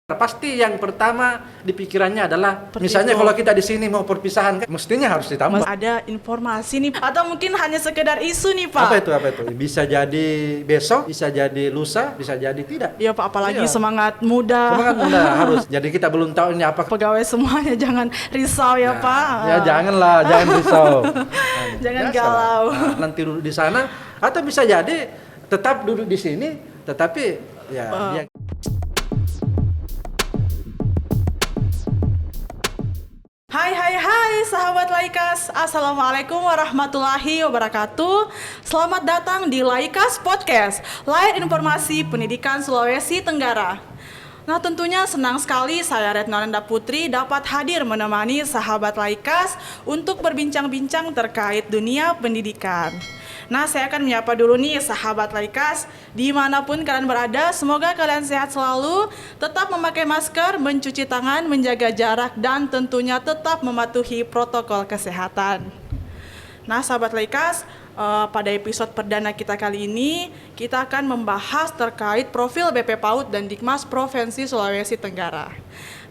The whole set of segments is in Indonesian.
Pasti yang pertama di pikirannya adalah misalnya kalau kita di sini mau perpisahan kan mestinya harus ditambah. Ada informasi nih Pak, atau mungkin hanya sekedar isu nih Pak. Apa itu? Bisa jadi besok, bisa jadi lusa, bisa jadi tidak. Iya Pak, apalagi Iya. semangat muda. Semangat muda harus. Jadi kita belum tahu ini apa. Pegawai semuanya jangan risau ya Pak. Ya janganlah, jangan risau. Jangan Biasalah. galau. Nanti duduk di sana atau bisa jadi tetap duduk di sini tetapi ya dia Hai sahabat Laikas, Assalamualaikum warahmatullahi wabarakatuh. Selamat datang di Laikas Podcast, layar informasi pendidikan Sulawesi Tenggara. Nah tentunya senang sekali saya Retno Nanda Putri dapat hadir menemani sahabat Laikas untuk berbincang-bincang terkait dunia pendidikan. Nah saya akan menyapa dulu nih sahabat Laikas, dimanapun kalian berada, semoga kalian sehat selalu, tetap memakai masker, mencuci tangan, menjaga jarak, dan tentunya tetap mematuhi protokol kesehatan. Nah sahabat Laikas, pada episode perdana kita kali ini, kita akan membahas terkait profil BP PAUD dan Dikmas Provinsi Sulawesi Tenggara.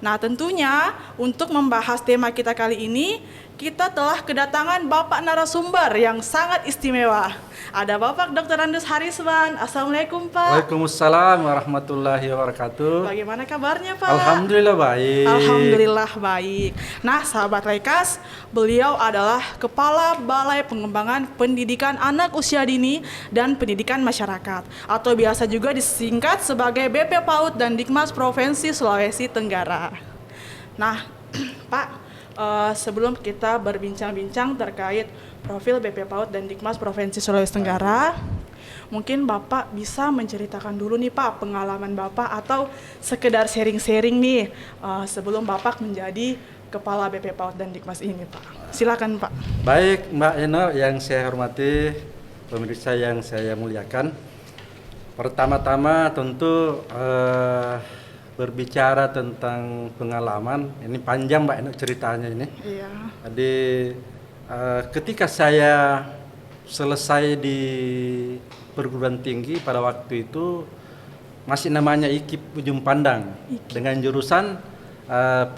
Nah tentunya untuk membahas tema kita kali ini, kita telah kedatangan Bapak narasumber yang sangat istimewa. Ada Bapak Dr. Andus Harisman. Assalamualaikum Pak. Waalaikumsalam warahmatullahi wabarakatuh. Bagaimana kabarnya Pak? Alhamdulillah baik. Alhamdulillah baik. Nah sahabat Laikas, beliau adalah Kepala Balai Pengembangan Pendidikan Anak Usia Dini dan Pendidikan Masyarakat, atau biasa juga disingkat sebagai BP PAUD dan Dikmas Provinsi Sulawesi Tenggara. Nah Pak, sebelum kita berbincang-bincang terkait profil BP PAUD dan Dikmas Provinsi Sulawesi Tenggara, mungkin Bapak bisa menceritakan dulu nih Pak pengalaman Bapak atau sekedar sharing-sharing nih sebelum Bapak menjadi Kepala BP PAUD dan Dikmas ini Pak. Silakan Pak. Baik Mbak Eno yang saya hormati, pemirsa yang saya muliakan. Pertama-tama tentu berbicara tentang pengalaman, ini panjang Mbak Eno ceritanya ini. Iya. Jadi ketika saya selesai di perguruan tinggi pada waktu itu masih namanya IKIP Ujung Pandang dengan jurusan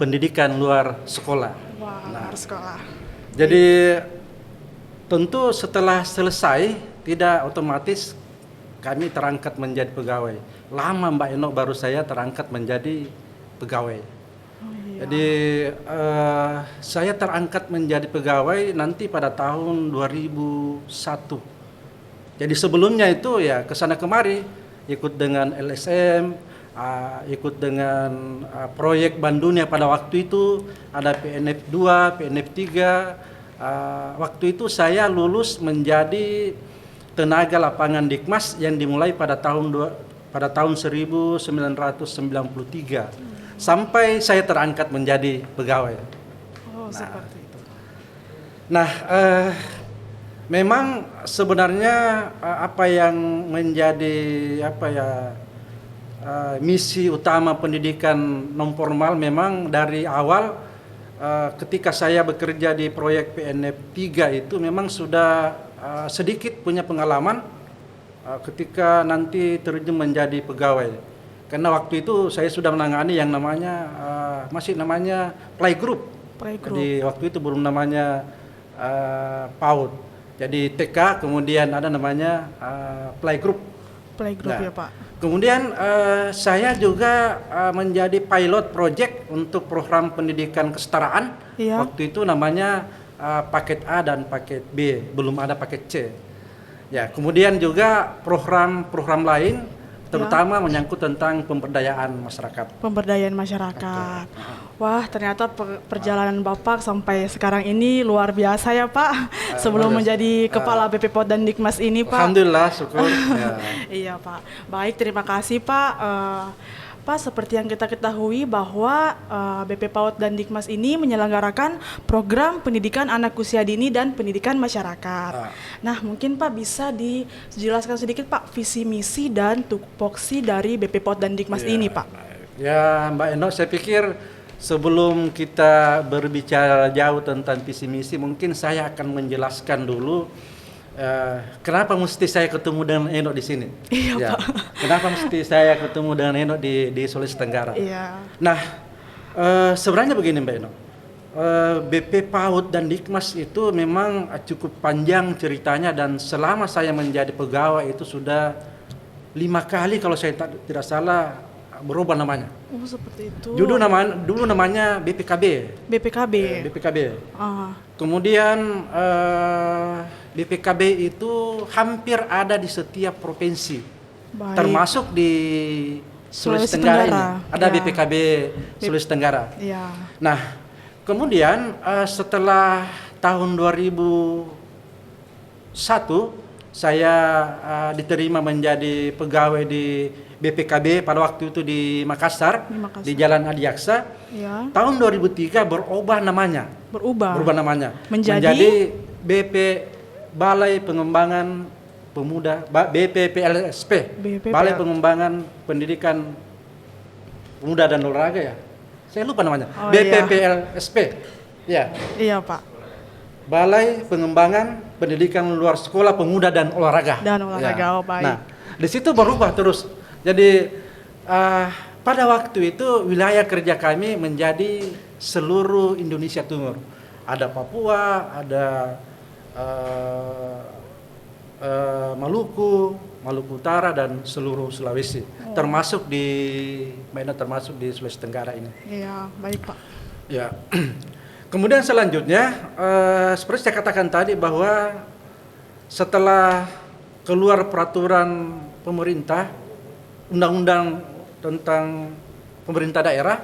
pendidikan luar sekolah. Wah, luar sekolah. Jadi tentu setelah selesai tidak otomatis kami terangkat menjadi pegawai. Lama Mbak Eno baru saya terangkat menjadi pegawai. Oh, iya. Jadi saya terangkat menjadi pegawai nanti pada tahun 2001. Jadi sebelumnya itu ya kesana kemari ikut dengan LSM, ikut dengan proyek Bank Dunia pada waktu itu, ada PNF 2, PNF 3. Waktu itu saya lulus menjadi tenaga lapangan Dikmas yang dimulai pada tahun 1993 sampai saya terangkat menjadi pegawai. Oh, seperti itu. Nah, memang sebenarnya apa yang menjadi misi utama pendidikan non formal memang dari awal ketika saya bekerja di proyek PNF 3 itu memang sudah sedikit punya pengalaman ketika nanti terjun menjadi pegawai. Karena waktu itu saya sudah menangani yang namanya masih namanya playgroup. Jadi waktu itu belum namanya PAUD. Jadi TK kemudian ada namanya playgroup. Playgroup Nah, ya Pak. Kemudian saya juga menjadi pilot project untuk program pendidikan kesetaraan. Iya. Waktu itu namanya paket A dan paket B, belum ada paket C. Ya, kemudian juga program-program lain, terutama menyangkut tentang pemberdayaan masyarakat. Pemberdayaan masyarakat. Wah, ternyata perjalanan Bapak sampai sekarang ini luar biasa ya Pak. Sebelum menjadi Kepala BP PAUD dan Dikmas ini Pak. Alhamdulillah, syukur. Ya. Iya Pak. Baik, terima kasih Pak. Pak, seperti yang kita ketahui bahwa BP PAUD dan Dikmas ini menyelenggarakan program pendidikan anak usia dini dan pendidikan masyarakat. Nah, mungkin Pak bisa dijelaskan sedikit Pak visi misi dan tupoksi dari BP PAUD dan Dikmas ini Pak. Ya, Mbak Eno, saya pikir sebelum kita berbicara jauh tentang visi misi, mungkin saya akan menjelaskan dulu kenapa mesti saya ketemu dengan Eno di sini? Iya, Ya. Pak. Kenapa mesti saya ketemu dengan Eno di Sulawesi Tenggara? Iya. Nah, sebenarnya begini Mbak Eno. BP PAUD dan Dikmas itu memang cukup panjang ceritanya, dan selama saya menjadi pegawai itu sudah 5 kali kalau saya tidak salah berubah namanya. Oh, seperti itu. Dulu namanya BPKB. BPKB. BPKB. Ah, Kemudian BPKB itu hampir ada di setiap provinsi, baik. termasuk di Sulawesi Sulawesi Tenggara ini. Tenggara, Ada ya. BPKB Sulawesi Tenggara. Iya. Nah, kemudian setelah tahun 2001 saya diterima menjadi pegawai di BPKB pada waktu itu di Makassar, Di Makassar. di Jalan Adiaksa. Iya. Tahun 2003 berubah namanya. Berubah namanya Menjadi BP Balai Pengembangan Pemuda, BPPLSP, BPPL. Balai Pengembangan Pendidikan Pemuda dan Olahraga ya. Saya lupa namanya. Oh, iya. BPPLSP. Ya, Iya, Pak. Balai Pengembangan Pendidikan Luar Sekolah Pemuda dan Olahraga. Dan olahraga, Ya. oh, baik. Nah, di situ berubah terus. Jadi pada waktu itu wilayah kerja kami menjadi seluruh Indonesia Timur. Ada Papua, ada Maluku Utara, dan seluruh Sulawesi, termasuk di Sulawesi Tenggara ini. Iya, baik, Pak. Ya. Kemudian selanjutnya seperti saya katakan tadi bahwa setelah keluar peraturan pemerintah, undang-undang tentang pemerintah daerah,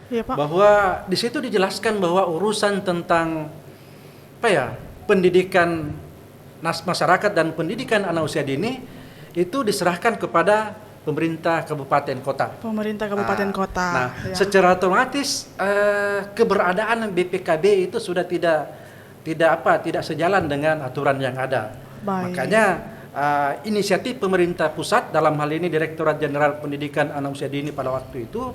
Iya, Pak. bahwa di situ dijelaskan bahwa urusan tentang pendidikan masyarakat dan pendidikan anak usia dini itu diserahkan kepada pemerintah kabupaten kota. Pemerintah kabupaten kota. Nah, Ya. secara otomatis keberadaan BPKB itu sudah tidak sejalan dengan aturan yang ada. Baik. Makanya inisiatif pemerintah pusat, dalam hal ini Direktorat Jenderal Pendidikan Anak Usia Dini pada waktu itu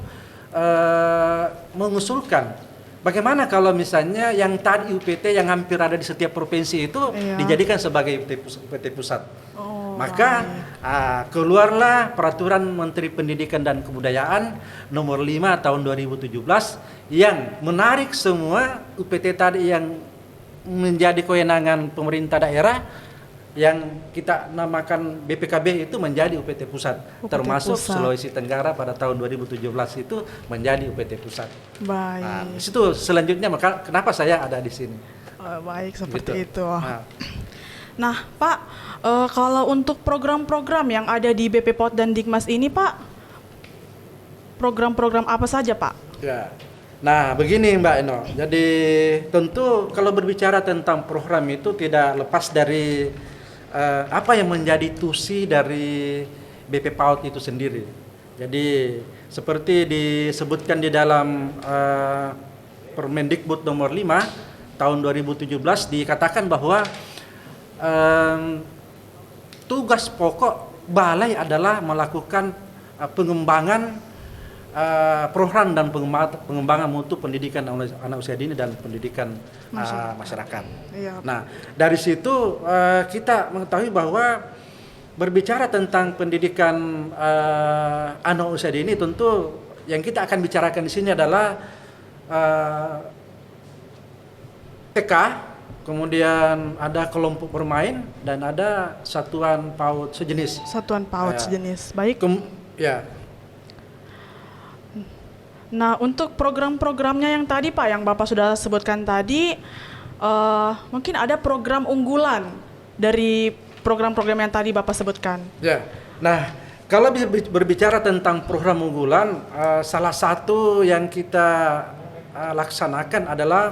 mengusulkan bagaimana kalau misalnya yang tadi UPT yang hampir ada di setiap provinsi itu Iya. dijadikan sebagai UPT pusat. Oh, Maka baik. keluarlah Peraturan Menteri Pendidikan dan Kebudayaan Nomor 5 Tahun 2017 yang menarik semua UPT tadi yang menjadi kewenangan pemerintah daerah yang kita namakan BPKB itu menjadi UPT pusat, UPT termasuk pusat. Sulawesi Tenggara pada tahun 2017 itu menjadi UPT pusat. Baik. Nah, di situ selanjutnya maka kenapa saya ada di sini. Baik, seperti Gitu. itu. Nah, Nah, Pak, kalau untuk program-program yang ada di BP PAUD dan Dikmas ini, Pak, program-program apa saja, Pak? ya. Nah, begini Mbak Eno. Jadi tentu kalau berbicara tentang program itu tidak lepas dari apa yang menjadi tusi dari BP PAUD itu sendiri. Jadi seperti disebutkan di dalam Permendikbud nomor 5 tahun 2017 dikatakan bahwa tugas pokok balai adalah melakukan pengembangan program dan pengembangan mutu pendidikan anak usia dini dan pendidikan masyarakat. Iya. Nah, dari situ kita mengetahui bahwa berbicara tentang pendidikan anak usia dini, tentu yang kita akan bicarakan di sini adalah TK, kemudian ada kelompok bermain, dan ada satuan PAUD sejenis. Satuan PAUD Ya. sejenis. Baik. Ya. Nah, untuk program-programnya yang tadi, Pak, yang Bapak sudah sebutkan tadi, mungkin ada program unggulan dari program-program yang tadi Bapak sebutkan. Ya. Nah, kalau berbicara tentang program unggulan, salah satu yang kita laksanakan adalah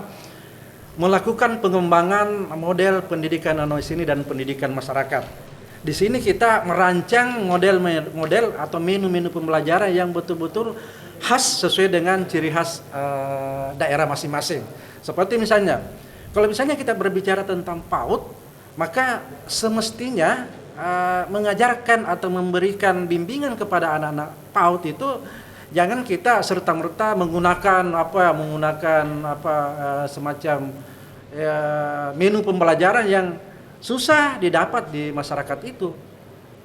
melakukan pengembangan model pendidikan anak usia dini dan pendidikan masyarakat. Di sini kita merancang model atau menu-menu pembelajaran yang betul-betul khas sesuai dengan ciri khas daerah masing-masing. Seperti misalnya, kalau misalnya kita berbicara tentang PAUD, maka semestinya mengajarkan atau memberikan bimbingan kepada anak-anak PAUD itu jangan kita serta-merta menggunakan semacam menu pembelajaran yang susah didapat di masyarakat itu.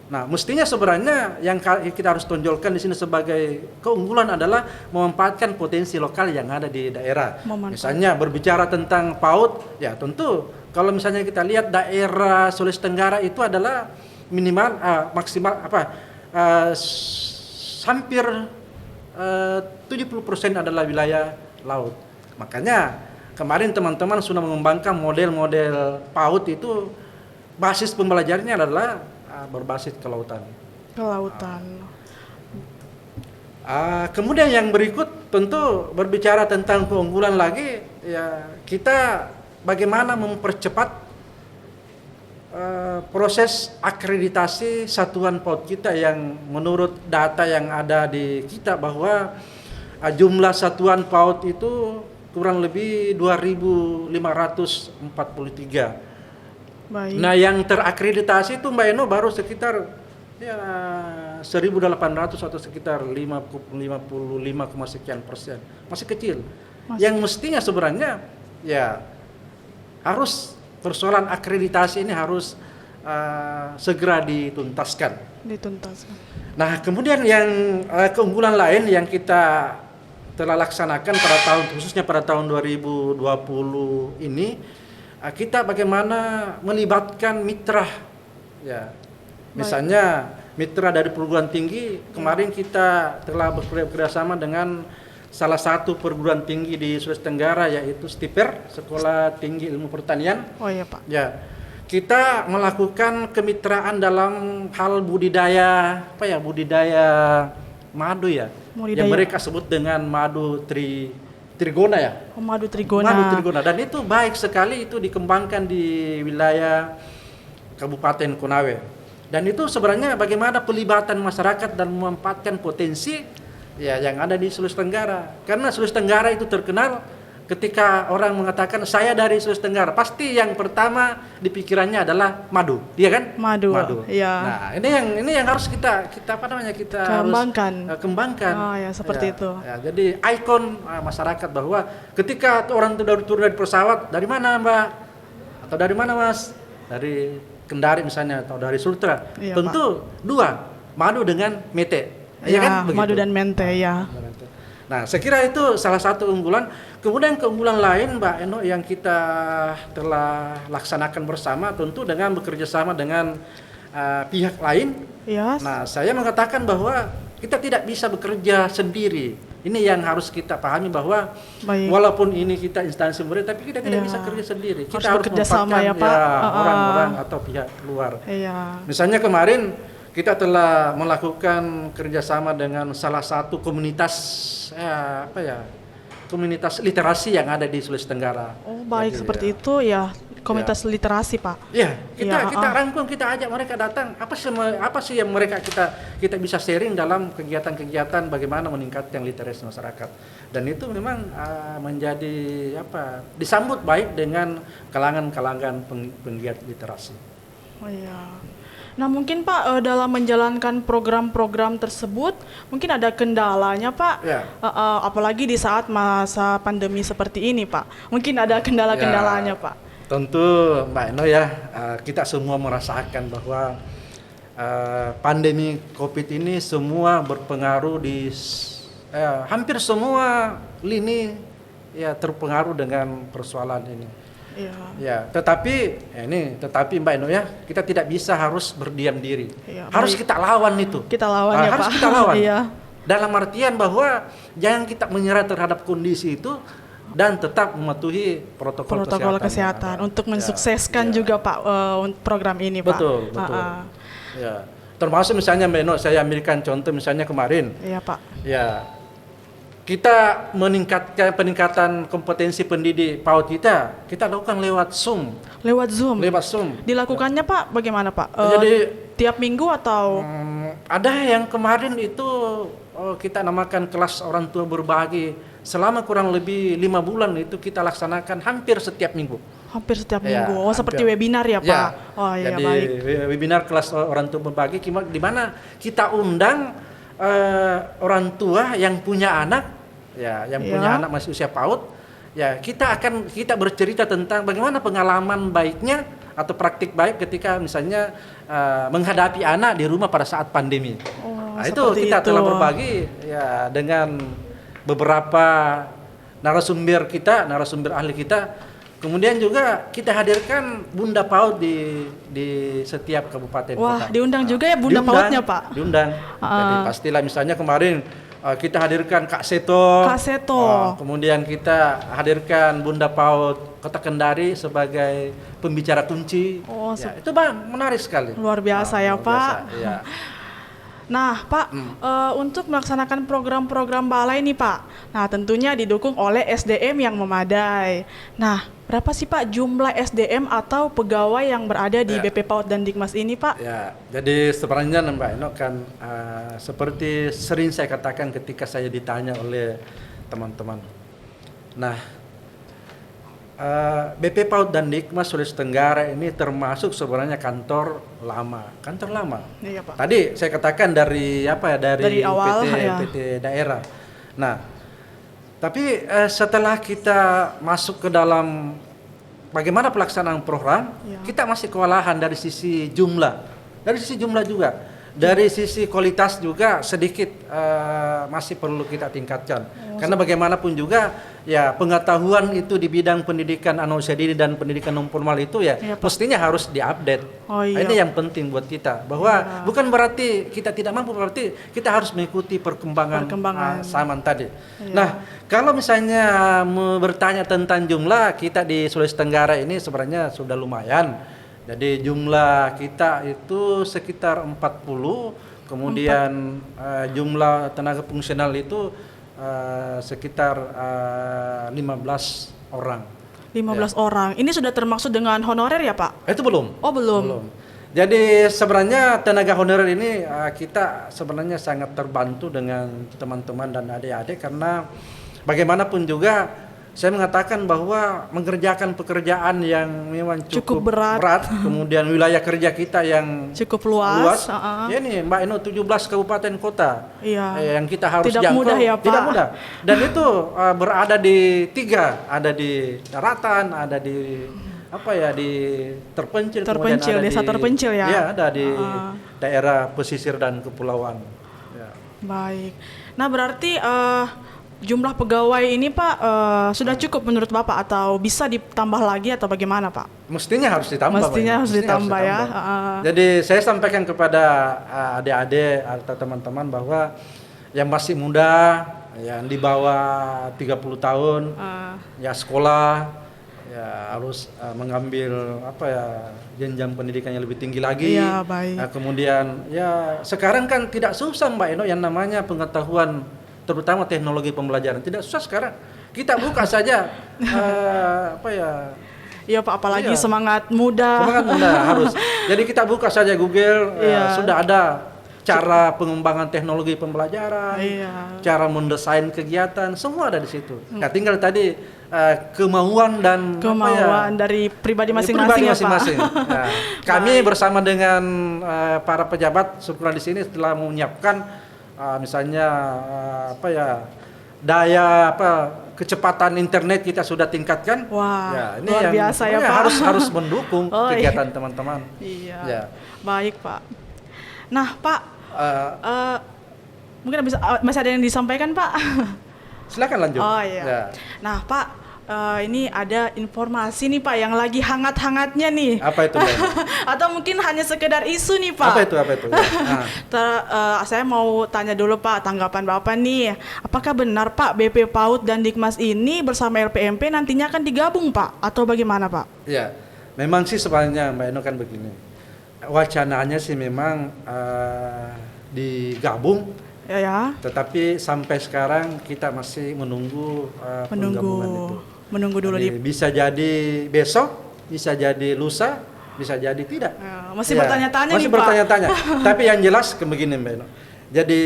Nah, mestinya sebenarnya yang kita harus tonjolkan di sini sebagai keunggulan adalah memanfaatkan potensi lokal yang ada di daerah. Misalnya berbicara tentang PAUD, ya tentu kalau misalnya kita lihat daerah Sulawesi Tenggara itu adalah minimal maksimal hampir 70% adalah wilayah laut. Makanya kemarin teman-teman sudah mengembangkan model-model PAUD itu basis pembelajarannya adalah berbasis kelautan. Kemudian yang berikut tentu berbicara tentang keunggulan lagi, ya kita bagaimana mempercepat proses akreditasi satuan PAUD kita yang menurut data yang ada di kita bahwa jumlah satuan PAUD itu kurang lebih 2.543. Baik. Nah, yang terakreditasi itu Mbak Eno baru sekitar 1.800 atau sekitar 55, sekian persen. Masih kecil. Yang mestinya sebenarnya ya harus persoalan akreditasi ini harus segera dituntaskan. Nah, kemudian yang keunggulan lain yang kita telah laksanakan pada tahun khususnya pada tahun 2020 ini, kita bagaimana melibatkan mitra, ya, misalnya mitra dari perguruan tinggi. Kemarin kita telah bekerjasama dengan salah satu perguruan tinggi di Sulawesi Tenggara yaitu STIPER, Sekolah Tinggi Ilmu Pertanian. Oh iya Pak. Ya, kita melakukan kemitraan dalam hal budidaya budidaya madu ya, yang mereka sebut dengan madu trigona ya. Madu trigona. Madu trigona, dan itu baik sekali, itu dikembangkan di wilayah Kabupaten Konawe. Dan itu sebenarnya bagaimana pelibatan masyarakat dan memanfaatkan potensi ya yang ada di Sulawesi Tenggara. Karena Sulawesi Tenggara itu terkenal ketika orang mengatakan saya dari Sulawesi Tenggara, pasti yang pertama di pikirannya adalah madu, iya kan? Madu. Iya. Nah, ini yang harus kita kembangkan. harus kembangkan. Oh ya, seperti itu. Ya, jadi ikon masyarakat bahwa ketika orang itu turun dari pesawat, dari mana Mbak? Atau dari mana Mas? Dari Kendari misalnya atau dari Sultra. Iya, tentu Pak. dua, madu dengan mete. Iya kan? madu Begitu. dan mente ya. Nah, saya kira itu salah satu unggulan. Kemudian keunggulan lain Mbak Eno yang kita telah laksanakan bersama tentu dengan bekerja sama dengan pihak lain. Yes. Nah, saya mengatakan bahwa kita tidak bisa bekerja sendiri. Ini yang harus kita pahami bahwa walaupun ini kita instansi pemerintah, tapi kita tidak bisa kerja sendiri. Kita harus bekerja sama ya Pak. Orang-orang atau pihak luar. Iya. Misalnya kemarin kita telah melakukan kerjasama dengan salah satu komunitas komunitas literasi yang ada di Sulawesi Tenggara. Oh baik. Jadi, seperti itu ya, komunitas literasi Pak. Iya, kita rangkum, kita ajak mereka datang. Apa sih yang mereka kita bisa sharing dalam kegiatan-kegiatan bagaimana meningkatkan literasi masyarakat. Dan itu memang menjadi disambut baik dengan kalangan-kalangan penggiat literasi. Oh iya. Nah mungkin Pak dalam menjalankan program-program tersebut mungkin ada kendalanya Pak, apalagi di saat masa pandemi seperti ini Pak. Mungkin ada kendala-kendalanya Pak. Tentu Mbak Eno ya, kita semua merasakan bahwa pandemi COVID ini semua berpengaruh di hampir semua lini ya terpengaruh dengan persoalan ini. Ya, tetapi Mbak Eno ya, kita tidak bisa harus berdiam diri. Harus kita lawan itu. Kita lawan ya harus Pak. kita lawan. Iya. Dalam artian bahwa jangan kita menyerah terhadap kondisi itu dan tetap mematuhi protokol kesehatan untuk mensukseskan juga Pak program ini Pak. Betul. Ya. Termasuk misalnya Mbak Eno, saya ambilkan contoh misalnya kemarin. Iya Pak. Ya. Kita meningkatkan peningkatan kompetensi pendidik PAUD kita lakukan lewat Zoom. Lewat Zoom. Dilakukannya Pak bagaimana Pak? Jadi tiap minggu atau? Ada yang kemarin itu kita namakan kelas orang tua berbagi. Selama kurang lebih 5 bulan itu kita laksanakan hampir setiap minggu. Hampir setiap minggu. Seperti webinar ya Pak. Ya. Oh iya jadi, baik. Webinar kelas orang tua berbagi di mana kita undang orang tua yang punya anak, punya anak masih usia PAUD, kita bercerita tentang bagaimana pengalaman baiknya atau praktik baik ketika misalnya menghadapi anak di rumah pada saat pandemi. Nah, itu kita telah berbagi ya dengan beberapa narasumber ahli kita. Kemudian juga kita hadirkan Bunda PAUD di setiap kabupaten kota. Wah, diundang juga ya Bunda PAUD-nya, Pak? Diundang. Jadi pastilah misalnya kemarin kita hadirkan Kak Seto. Kemudian kita hadirkan Bunda PAUD Kota Kendari sebagai pembicara kunci. Ya, itu menarik sekali. Luar biasa ya, Pak. Ya. Nah, Pak, untuk melaksanakan program-program balai nih, Pak. Nah, tentunya didukung oleh SDM yang memadai. Nah, berapa sih, Pak, jumlah SDM atau pegawai yang berada di BP PAUD dan Dikmas ini, Pak? Ya, jadi sebenarnya Mbak Eno kan seperti sering saya katakan ketika saya ditanya oleh teman-teman. Nah, BP PAUD dan Dikmas Sulawesi Tenggara ini termasuk sebenarnya kantor lama. Iya, Pak. Tadi saya katakan dari awal, PT daerah. Nah, tapi setelah kita masuk ke dalam bagaimana pelaksanaan program, kita masih kewalahan dari sisi jumlah. Dari sisi jumlah juga. Dari sisi kualitas juga sedikit masih perlu kita tingkatkan. Karena bagaimanapun juga ya pengetahuan itu di bidang pendidikan anusia dini dan pendidikan non formal itu mestinya harus diupdate. Ini yang penting buat kita. Bahwa bukan berarti kita tidak mampu, berarti kita harus mengikuti perkembangan zaman tadi. Nah, kalau misalnya bertanya tentang jumlah, kita di Sulawesi Tenggara ini sebenarnya sudah lumayan. Jadi jumlah kita itu sekitar 40, kemudian jumlah tenaga fungsional itu sekitar 15 orang. 15 orang. Ini sudah termaksud dengan honorer ya, Pak? Itu belum. Oh, belum. Jadi sebenarnya tenaga honorer ini kita sebenarnya sangat terbantu dengan teman-teman dan adik-adik karena bagaimanapun juga saya mengatakan bahwa mengerjakan pekerjaan yang memang cukup berat, kemudian wilayah kerja kita yang cukup luas. Ya nih Mbak Eno 17 kabupaten kota yang kita harus tidak jangkau. Mudah ya, Pak. Tidak mudah. Dan itu berada di 3, ada di daratan, ada di di terpencil, kemudian ada desa terpencil ya. Ya, ada di daerah pesisir dan kepulauan. Ya. Baik. Nah, berarti jumlah pegawai ini, Pak, sudah cukup menurut Bapak atau bisa ditambah lagi atau bagaimana, Pak? Mestinya harus ditambah. Mestinya harus ditambah ya. Jadi saya sampaikan kepada adik-adik atau teman-teman bahwa yang masih muda, yang di bawah 30 tahun, ya sekolah, ya harus mengambil jenjang pendidikan yang lebih tinggi lagi. Iya, baik. Kemudian ya sekarang kan tidak susah Mbak Eno yang namanya pengetahuan terutama teknologi pembelajaran. Tidak susah sekarang. Kita buka saja Iya, Pak, apalagi semangat muda. Semangat muda harus. Jadi kita buka saja Google, sudah ada cara pengembangan teknologi pembelajaran, cara mendesain kegiatan, semua ada di situ. Nah, tinggal tadi kemauan dari pribadi masing-masing. Nah, kami bersama dengan para pejabat struktural di sini telah menyiapkan misalnya daya kecepatan internet kita sudah tingkatkan. Wah, ya, ini luar biasa ya, Pak. harus mendukung kegiatan teman-teman. Iya. Ya. Baik, Pak. Nah, Pak, mungkin masih ada yang disampaikan, Pak? Silakan lanjut. Oh iya. Ya. Nah, Pak, ini ada informasi nih, Pak, yang lagi hangat-hangatnya nih. Apa itu, Pak? Atau mungkin hanya sekedar isu nih, Pak. Apa itu? Saya mau tanya dulu, Pak, tanggapan Bapak nih. Apakah benar, Pak, BP PAUD dan Dikmas ini bersama LPMP nantinya akan digabung, Pak? Atau bagaimana, Pak? Ya, memang sih sebenarnya Mbak Eno kan begini. Wacananya sih memang digabung. Ya. Tetapi sampai sekarang kita masih menunggu penggabungan itu. Menunggu dulu. Jadi, bisa jadi besok, bisa jadi lusa, bisa jadi tidak. Masih bertanya-tanya nih, Pak. Masih bertanya-tanya. Tapi yang jelas begini, Mbak Eno. Jadi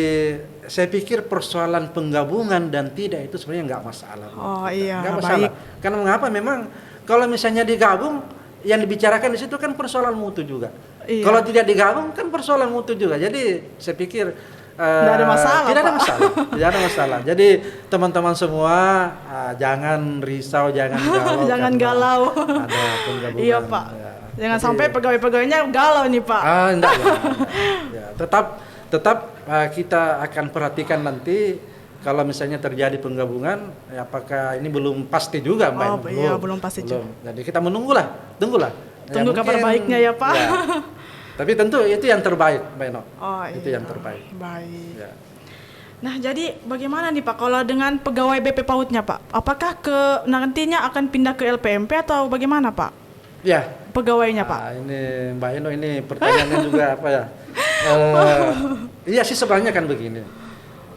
saya pikir persoalan penggabungan dan tidak itu sebenarnya nggak masalah. Nggak masalah. Baik. Karena mengapa? Memang kalau misalnya digabung, yang dibicarakan di situ kan persoalan mutu juga. Kalau tidak digabung kan persoalan mutu juga. Jadi saya pikir Tidak ada masalah, Tidak ada Pak. masalah. Tidak ada masalah. Jadi teman-teman semua jangan risau, jangan galau. Jangan karena galau. Ada penggabungan. Iya, Pak. Ya. Jangan Jadi, sampai pegawai-pegawainya galau nih, Pak. enggak. Ya. Tetap kita akan perhatikan nanti kalau misalnya terjadi penggabungan, apakah ini belum pasti juga, Mbak? Oh, iya, belum pasti juga. Jadi kita menunggulah, tunggulah. Tunggu kabar baiknya ya, Pak. Ya. Tapi tentu itu yang terbaik, Mbak Eno. Oh, Itu iya. yang terbaik. Baik. Ya. Nah, jadi bagaimana nih Pak kalau dengan pegawai BP PAUD-nya Pak? Apakah nantinya akan pindah ke LPMP atau bagaimana Pak? Ya. Pegawainya Pak? Ini Mbak Eno ini pertanyaannya juga apa ya? Iya sih sebenarnya kan begini.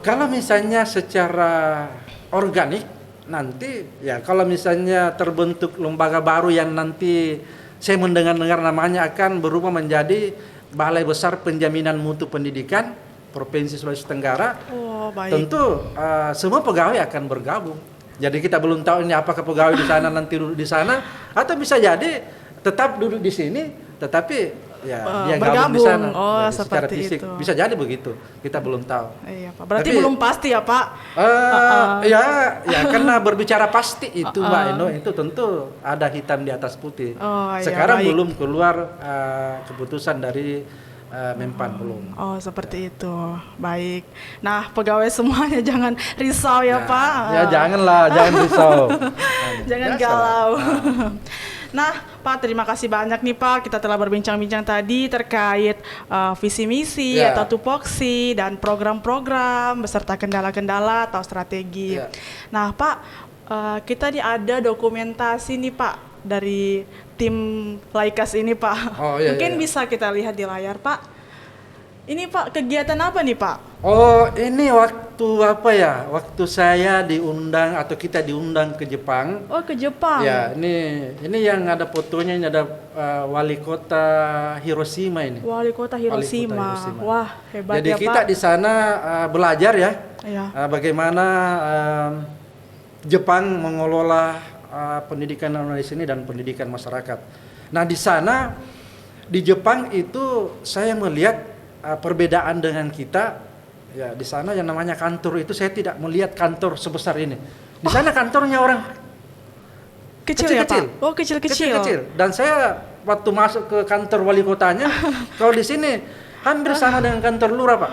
Kalau misalnya secara organik nanti ya kalau misalnya terbentuk lembaga baru yang nanti saya mendengar-dengar namanya akan berubah menjadi Balai Besar Penjaminan Mutu Pendidikan Provinsi Sulawesi Tenggara. Oh, baik. Tentu semua pegawai akan bergabung. Jadi kita belum tahu ini apakah pegawai di sana nanti duduk di sana atau bisa jadi tetap duduk di sini tetapi ya dia gabung di sana. Oh, Jadi secara seperti fisik itu. bisa jadi begitu. Kita belum tahu. Iya Pak. Berarti Tapi- belum pasti ya Pak? Ya karena berbicara pasti itu Mbak Eno itu tentu ada hitam di atas putih. Oh, iya, Sekarang baik. belum keluar keputusan dari Menpan belum. Oh, seperti itu. Baik. Nah, pegawai semuanya jangan risau ya Pak. Ya janganlah, jangan risau. Jangan Biasalah. galau. Nah, Pak, terima kasih banyak nih Pak. Kita telah berbincang-bincang tadi terkait visi misi Ya. atau tupoksi dan program-program beserta kendala-kendala atau strategi. Ya. Nah, Pak, kita nih ada dokumentasi nih Pak dari tim Laikas ini Pak. Oh, iya, Mungkin iya. bisa kita lihat di layar Pak. Ini Pak, kegiatan apa nih Pak? Oh, ini waktu apa ya? Waktu saya diundang atau kita diundang ke Jepang. Oh, ke Jepang. Ya, ini yang ada fotonya, ini ada wali kota Hiroshima ini. Wali kota Hiroshima. Hiroshima. Wah, hebat Jadi ya kita Pak. di sana belajar ya, Iya. bagaimana Jepang mengelola pendidikan Indonesia ini dan pendidikan masyarakat. Nah, di sana di Jepang itu saya melihat perbedaan dengan kita. Ya, di sana yang namanya kantor itu saya tidak melihat kantor sebesar ini. Di sana kantornya orang Kecil ya kecil-kecil. Pak? Oh, kecil-kecil. Kecil-kecil. Dan saya waktu masuk ke kantor wali kotanya, kalau di sini hampir sama dengan kantor lurah, Pak.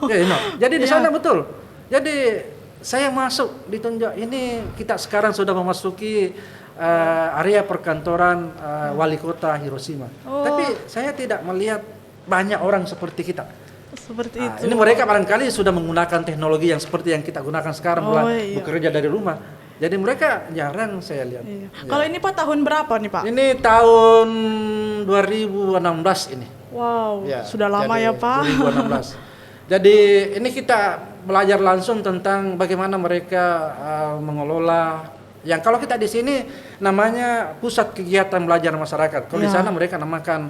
Ya, jadi di Iya. sana betul. Jadi saya masuk ditunjuk, ini kita sekarang sudah memasuki area perkantoran wali kota Hiroshima. Oh. Tapi saya tidak melihat banyak orang seperti kita. Seperti Nah, itu. ini mereka barangkali sudah menggunakan teknologi yang seperti yang kita gunakan sekarang, Oh, mulai iya. bekerja dari rumah. Jadi mereka jarang saya lihat. Iya. Ya. Kalau ini Pak tahun berapa nih Pak? Ini tahun 2016 ini. Wow, Ya, sudah lama jadi ya Pak. 2016. Jadi ini kita belajar langsung tentang bagaimana mereka mengelola. Yang kalau kita di sini namanya pusat kegiatan belajar masyarakat. Kalau di Ya. sana mereka namakan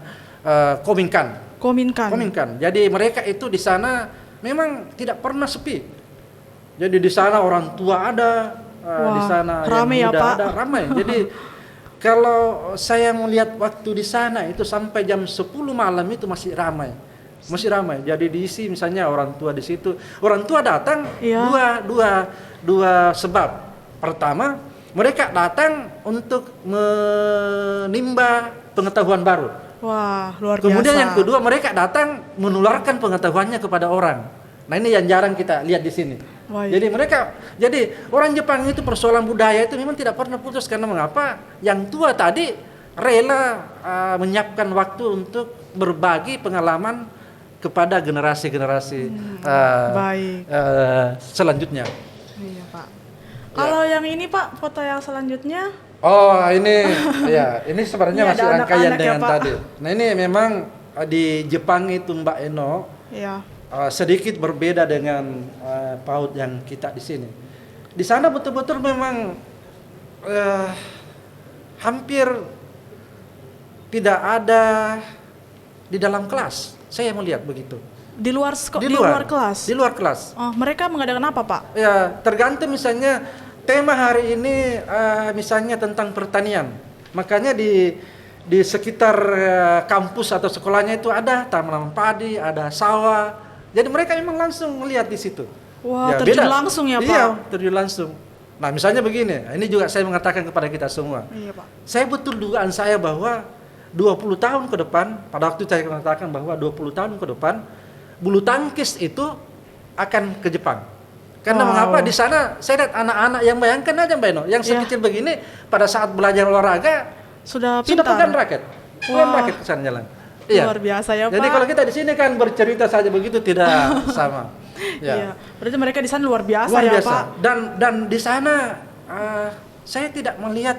Kominkan. Kominkan. Jadi mereka itu di sana memang tidak pernah sepi. Jadi di sana orang tua ada, Wah, di sana ramai ya, yang muda Pak. ada, ramai. Jadi kalau saya melihat waktu di sana itu sampai jam 10 malam itu masih ramai. Masih ramai. Jadi diisi misalnya orang tua di situ. Orang tua datang Iya. dua sebab. Pertama, mereka datang untuk menimba pengetahuan baru. Wah, luar Kemudian biasa. yang kedua, mereka datang menularkan pengetahuannya kepada orang. Nah, ini yang jarang kita lihat di sini. Wah, Jadi orang Jepang itu persoalan budaya itu memang tidak pernah putus. Karena mengapa? Yang tua tadi rela menyiapkan waktu untuk berbagi pengalaman kepada generasi-generasi baik. selanjutnya. Iya Pak. Kalau yang ini Pak, foto yang selanjutnya. Oh, ini ya, ini sebenarnya Ini masih ada rangkaian anak-anak ya, dengan Pak. tadi. Nah, ini memang di Jepang itu Mbak Eno Iya. sedikit berbeda dengan PAUD yang kita di sini. Di sana betul-betul memang hampir tidak ada di dalam kelas. Saya melihat begitu. Di luar kelas. Di luar kelas. Oh, mereka mengadakan apa Pak? Ya, tergantung misalnya tema hari ini misalnya tentang pertanian. Makanya di sekitar kampus atau sekolahnya itu ada tanaman padi, ada sawah, Jadi mereka memang langsung melihat di situ. Wah, terjun beda. langsung ya, Pak? Iya, terjun langsung. Nah, misalnya begini, ini juga saya mengatakan kepada kita semua. Iya, Pak. Saya betul dugaan saya bahwa 20 tahun ke depan, pada waktu saya mengatakan bahwa 20 tahun ke depan, bulu tangkis itu akan ke Jepang. Karena mengapa di sana saya lihat anak-anak yang bayangkan aja Mbak Eno, yang sekecil begini pada saat belajar olahraga sudah pegang raket. Pegang raket ke sana jalan. Iya. Luar biasa ya, Pak. Jadi kalau kita di sini kan bercerita saja begitu tidak sama. Iya. Berarti mereka di sana luar biasa Luar ya, biasa. Pak. Dan di sana saya tidak melihat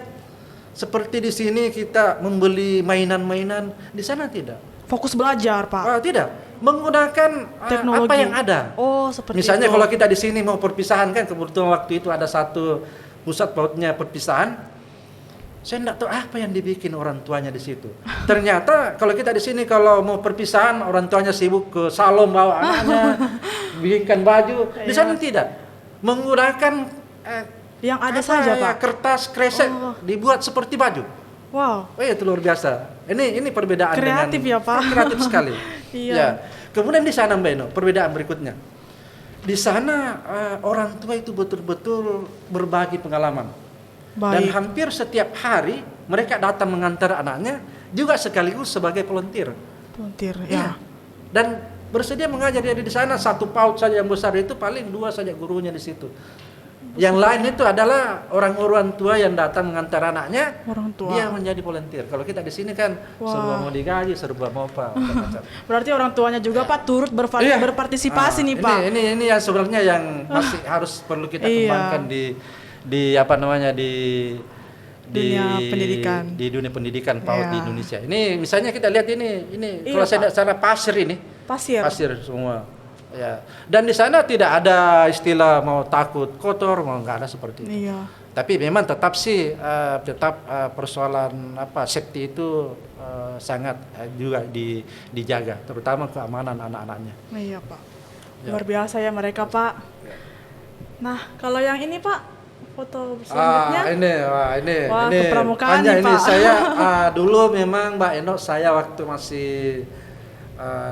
seperti di sini kita membeli mainan-mainan, di sana tidak. Fokus belajar, Pak. Tidak, menggunakan Teknologi. apa yang ada. Oh, seperti Misalnya itu. kalau kita di sini mau perpisahan kan, kebetulan waktu itu ada satu pusat pautnya perpisahan. Saya tidak tahu apa yang dibikin orang tuanya di situ. Ternyata kalau kita di sini kalau mau perpisahan, orang tuanya sibuk ke salon bawa anaknya, bikinkan baju. Di sana tidak, menggunakan yang ada apa saja, ya, Pak. kertas kresek dibuat seperti baju. Wow. Oh itu luar biasa. Ini perbedaan Kreatif dengan ya, Pak. Kreatif sekali. Iya. Ya. Kemudian di sana Mbak Eno, perbedaan berikutnya. Di sana orang tua itu betul-betul berbagi pengalaman. Dan Baik. hampir setiap hari mereka datang mengantar anaknya juga sekaligus sebagai volunteer. Volunteer, Iya. ya. Dan bersedia mengajar. Jadi di sana satu PAUD saja yang besar itu paling 2 saja gurunya di situ. Yang lain itu adalah orang-orang tua yang datang mengantar anaknya, Orang tua. dia menjadi volunteer. Kalau kita di sini kan serba mau digaji, serba mau apa. macam-macam. Berarti orang tuanya juga, Pak, turut Iya. berpartisipasi nih, Pak. Ini yang sebenarnya yang masih harus perlu kita Iya. kembangkan di apa namanya di Dunia pendidikan. di dunia pendidikan PAUD Iya. di Indonesia. Ini misalnya kita lihat ini Iya, kalau saya Pak. tidak salah pasir ini. Pasir. Semua. Ya. Dan di sana tidak ada istilah mau takut kotor, mau nggak ada seperti itu. Iya. Tapi memang tetap sih persoalan safety itu sangat juga dijaga, terutama keamanan anak-anaknya. Iya, Pak. Ya. Luar biasa ya mereka, Pak. Nah, kalau yang ini, Pak, foto selanjutnya. Ini Wah, kepramukaan hanya nih, ini Pak. saya dulu memang Mbak Eno, saya waktu masih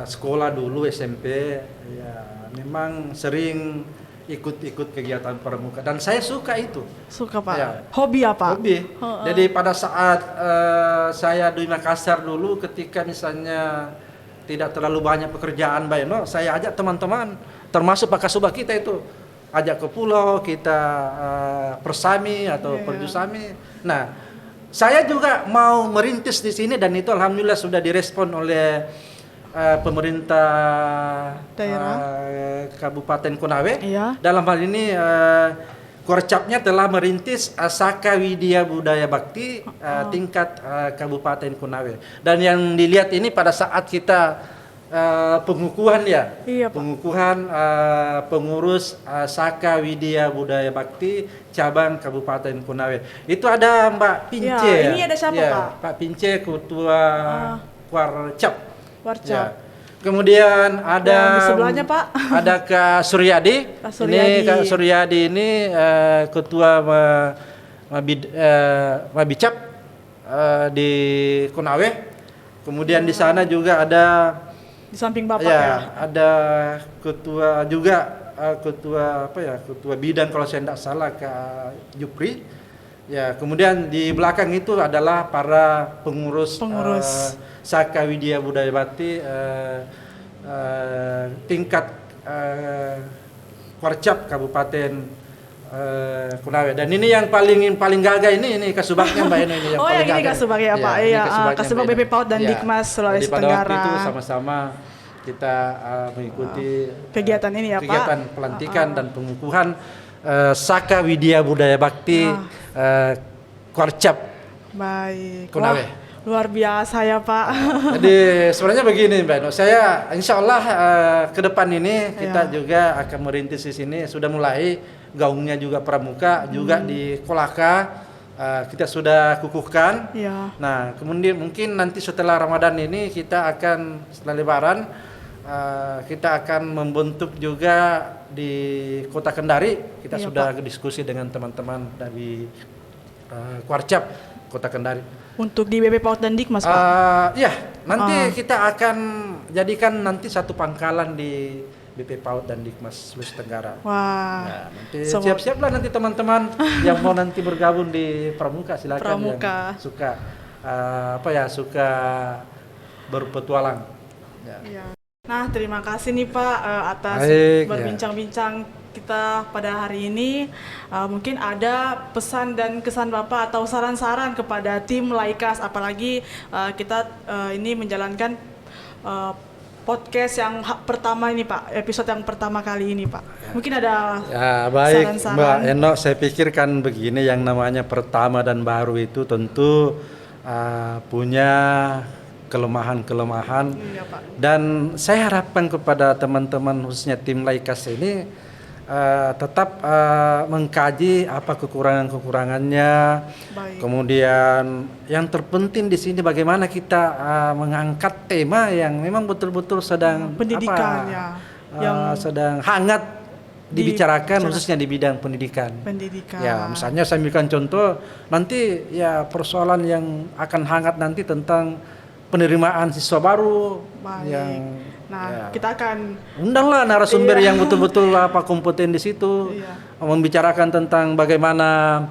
sekolah dulu SMP, ya memang sering ikut-ikut kegiatan pramuka dan saya suka itu. Suka, Pak. Ya. Hobi apa? Hobi. Heeh. Jadi pada saat saya di Makassar dulu, ketika misalnya tidak terlalu banyak pekerjaan Mbak Eno, saya ajak teman-teman, termasuk Pak Kasubag kita itu, ajak ke pulau, kita persami atau perjusami. Nah, saya juga mau merintis di sini dan itu alhamdulillah sudah direspon oleh pemerintah Daerah. Kabupaten Konawe. Iya. Dalam hal ini Korcapnya telah merintis Saka Widya Budaya Bakti tingkat Kabupaten Konawe. Dan yang dilihat ini pada saat kita pengukuhan ya, Iya, Pak. pengukuhan pengurus Saka Widya Budaya Bakti cabang Kabupaten Konawe. Itu ada Mbak Pince. Ya, ini ada siapa, Pak? Pak Pince, ketua Korcap. Warcap. Ya. Kemudian ada Yang di sebelahnya, Pak. Ada Kak Suryadi. Kak Suryadi. Ini Kak Suryadi ini ketua Mabicap di Konawe. Kemudian di sana juga ada Di samping Bapak ya. ada ketua juga ketua bidang kalau saya tidak salah Kak Jupri. Ya, kemudian di belakang itu adalah para pengurus. Saka Widya Budaya Bakti tingkat Korcap Kabupaten Konawe. Dan ini yang paling gagah ini Kasubagnya Mbak Eno ini yang Oh, paling yang ini gagah. Kasubag ya, Pak. ini Iya, Kasubagnya Kasubag Mbak BP Eno. PAUD dan Iya. Dikmas Sulawesi Jadi pada waktu Tenggara. itu sama-sama kita mengikuti Kegiatan ini ya, Pak. kegiatan pelantikan dan pengukuhan Saka Widya Budaya Bakti Korcap Baik. Konawe. Wah, luar biasa ya, Pak. Jadi sebenarnya begini Mbak Eno, saya insya Allah ke depan ini kita juga akan merintis di sini, sudah mulai gaungnya juga pramuka, juga di Kolaka kita sudah kukuhkan. Iya. Nah kemudian mungkin nanti setelah Ramadan ini kita akan setelah Lebaran kita akan membentuk juga di Kota Kendari. Kita Iya, sudah diskusi dengan teman-teman dari Korcap Kota Kendari. Untuk di BP PAUD dan Dikmas, Pak. Ya, nanti kita akan jadikan nanti satu pangkalan di BP PAUD dan Dikmas Sulawesi Tenggara. Wah. Nah, nanti siap-siaplah nanti teman-teman yang mau nanti bergabung di Pramuka, silakan Pramuka. yang suka suka berpetualang. Ya. Iya. Nah, terima kasih nih Pak atas Baik, berbincang-bincang kita pada hari ini. Mungkin ada pesan dan kesan Bapak atau saran-saran kepada tim Laikas, apalagi kita ini menjalankan podcast yang pertama ini Pak, episode yang pertama kali ini Pak. Mungkin ada Baik saran-saran. Mbak Eno, saya pikirkan begini, yang namanya pertama dan baru itu tentu punya kelemahan-kelemahan. Iya, Pak. Dan saya harapkan kepada teman-teman khususnya tim Laikas ini tetap mengkaji apa kekurangan-kekurangannya. Baik. Kemudian yang terpenting di sini bagaimana kita mengangkat tema yang memang betul-betul sedang pendidikan ya, yang sedang hangat dibicarakan khususnya di bidang pendidikan. Ya, misalnya saya berikan contoh, nanti ya persoalan yang akan hangat nanti tentang penerimaan siswa baru. Baik. Yang kita akan undanglah narasumber yang betul-betul kompeten di situ, membicarakan tentang bagaimana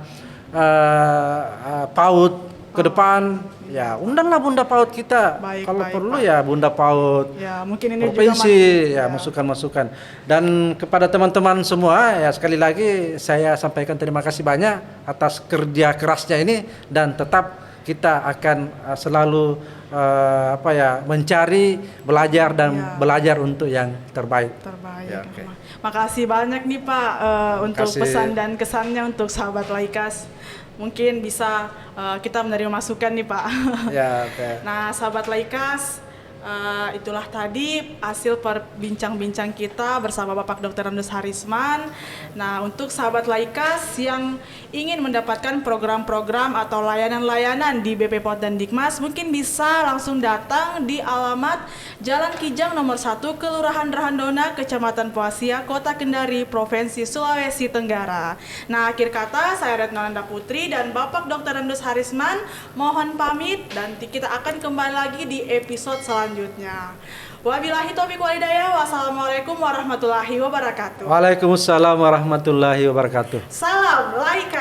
PAUD ke depan. Ya, undanglah Bunda PAUD kita. Kalau perlu ya Bunda PAUD. Ya, mungkin ini provinsi juga masukan-masukan. Dan kepada teman-teman semua ya sekali lagi saya sampaikan terima kasih banyak atas kerja kerasnya ini, dan tetap kita akan selalu mencari, belajar dan belajar untuk yang terbaik. Ya, okay. Makasih banyak nih Pak untuk pesan dan kesannya untuk sahabat Laikas. Mungkin bisa kita menerima masukan nih Pak. Ya, okay. Nah, sahabat Laikas, itulah tadi hasil perbincang-bincang kita bersama Bapak Dr. Randus Harisman. Nah, untuk sahabat Laikas yang ingin mendapatkan program-program atau layanan-layanan di BP PAUD dan Dikmas, mungkin bisa langsung datang di alamat Jalan Kijang nomor 1, Kelurahan Rahandona, Kecamatan Poasia, Kota Kendari, Provinsi Sulawesi Tenggara. Nah, akhir kata saya Retno Nanda Putri dan Bapak Dr. Randus Harisman mohon pamit, dan kita akan kembali lagi di episode selanjutnya. Wabillahi taufiq walhidayah. Wassalamualaikum warahmatullahi wabarakatuh. Waalaikumsalam warahmatullahi wabarakatuh. Salam Laikas.